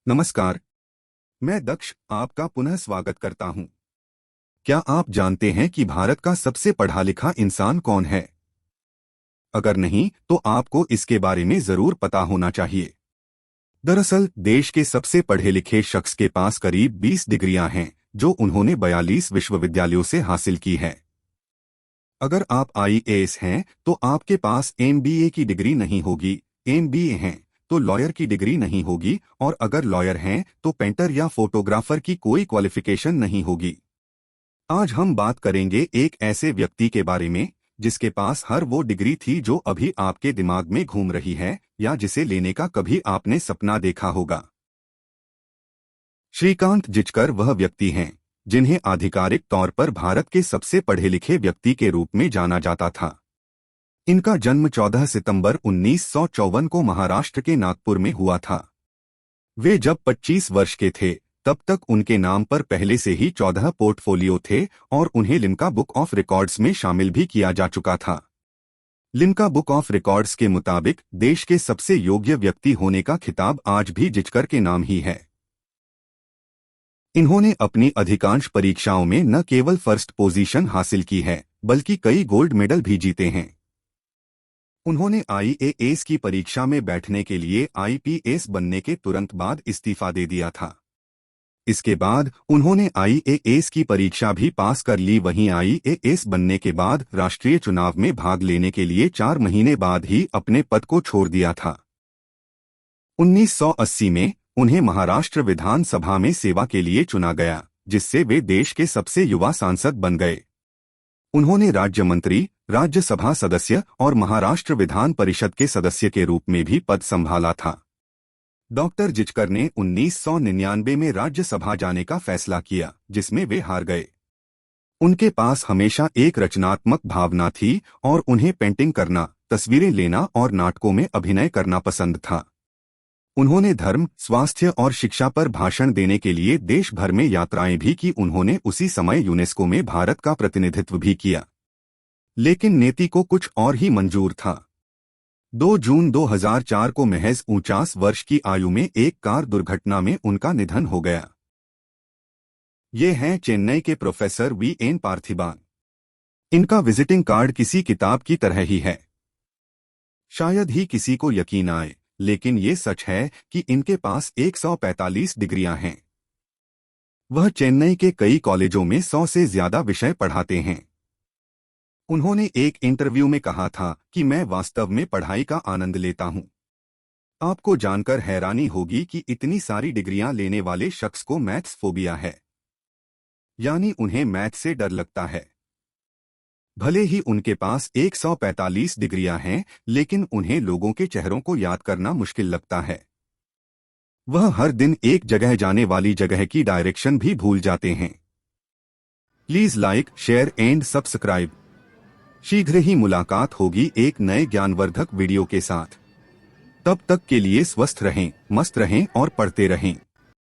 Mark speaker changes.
Speaker 1: नमस्कार। मैं दक्ष आपका पुनः स्वागत करता हूं। क्या आप जानते हैं कि भारत का सबसे पढ़ा लिखा इंसान कौन है? अगर नहीं तो आपको इसके बारे में जरूर पता होना चाहिए। दरअसल देश के सबसे पढ़े लिखे शख्स के पास करीब 20 डिग्रियां हैं, जो उन्होंने 42 विश्वविद्यालयों से हासिल की है। अगर आप आईएएस हैं तो आपके पास एमबीए की डिग्री नहीं होगी, एमबीए हैं तो लॉयर की डिग्री नहीं होगी, और अगर लॉयर हैं तो पेंटर या फोटोग्राफर की कोई क्वालिफिकेशन नहीं होगी। आज हम बात करेंगे एक ऐसे व्यक्ति के बारे में जिसके पास हर वो डिग्री थी जो अभी आपके दिमाग में घूम रही है या जिसे लेने का कभी आपने सपना देखा होगा। श्रीकांत जिचकर वह व्यक्ति हैं जिन्हें आधिकारिक तौर पर भारत के सबसे पढ़े लिखे व्यक्ति के रूप में जाना जाता था। इनका जन्म 14 सितंबर 1954 को महाराष्ट्र के नागपुर में हुआ था। वे जब 25 वर्ष के थे तब तक उनके नाम पर पहले से ही 14 पोर्टफोलियो थे और उन्हें लिम्का बुक ऑफ रिकॉर्ड्स में शामिल भी किया जा चुका था। लिम्का बुक ऑफ रिकॉर्ड्स के मुताबिक देश के सबसे योग्य व्यक्ति होने का खिताब आज भी जिचकर के नाम ही है। इन्होंने अपनी अधिकांश परीक्षाओं में न केवल फर्स्ट पोजीशन हासिल की है बल्कि कई गोल्ड मेडल भी जीते हैं। उन्होंने आईएएस की परीक्षा में बैठने के लिए आईपीएस बनने के तुरंत बाद इस्तीफा दे दिया था। इसके बाद उन्होंने आईएएस की परीक्षा भी पास कर ली। वहीं आईएएस बनने के बाद राष्ट्रीय चुनाव में भाग लेने के लिए 4 महीने बाद ही अपने पद को छोड़ दिया था। 1980 में उन्हें महाराष्ट्र विधानसभा में सेवा के लिए चुना गया, जिससे वे देश के सबसे युवा सांसद बन गए। उन्होंने राज्य मंत्री, राज्यसभा सदस्य और महाराष्ट्र विधान परिषद के सदस्य के रूप में भी पद संभाला था। डॉक्टर जिचकर ने 1999 में राज्यसभा जाने का फैसला किया, जिसमें वे हार गए। उनके पास हमेशा एक रचनात्मक भावना थी और उन्हें पेंटिंग करना, तस्वीरें लेना और नाटकों में अभिनय करना पसंद था। उन्होंने धर्म, स्वास्थ्य और शिक्षा पर भाषण देने के लिए देश भर में यात्राएं भी की। उन्होंने उसी समय यूनेस्को में भारत का प्रतिनिधित्व भी किया। लेकिन नीति को कुछ और ही मंजूर था। 2 जून 2004 को महज 49 वर्ष की आयु में एक कार दुर्घटना में उनका निधन हो गया। ये हैं चेन्नई के प्रोफेसर वीएन पार्थिबान। इनका विजिटिंग कार्ड किसी किताब की तरह ही है। शायद ही किसी को यकीन आए, लेकिन ये सच है कि इनके पास 145 डिग्रियां हैं। वह चेन्नई के कई कॉलेजों में 100 से ज्यादा विषय पढ़ाते हैं। उन्होंने एक इंटरव्यू में कहा था कि मैं वास्तव में पढ़ाई का आनंद लेता हूं। आपको जानकर हैरानी होगी कि इतनी सारी डिग्रियां लेने वाले शख्स को मैथ्स फोबिया है, यानी उन्हें मैथ से डर लगता है। भले ही उनके पास 145 डिग्रियां हैं, लेकिन उन्हें लोगों के चेहरों को याद करना मुश्किल लगता है। वह हर दिन एक जगह जाने वाली जगह की डायरेक्शन भी भूल जाते हैं। Please like, share and subscribe. शीघ्र ही मुलाकात होगी एक नए ज्ञानवर्धक वीडियो के साथ। तब तक के लिए स्वस्थ रहें, मस्त रहें और पढ़ते रहें।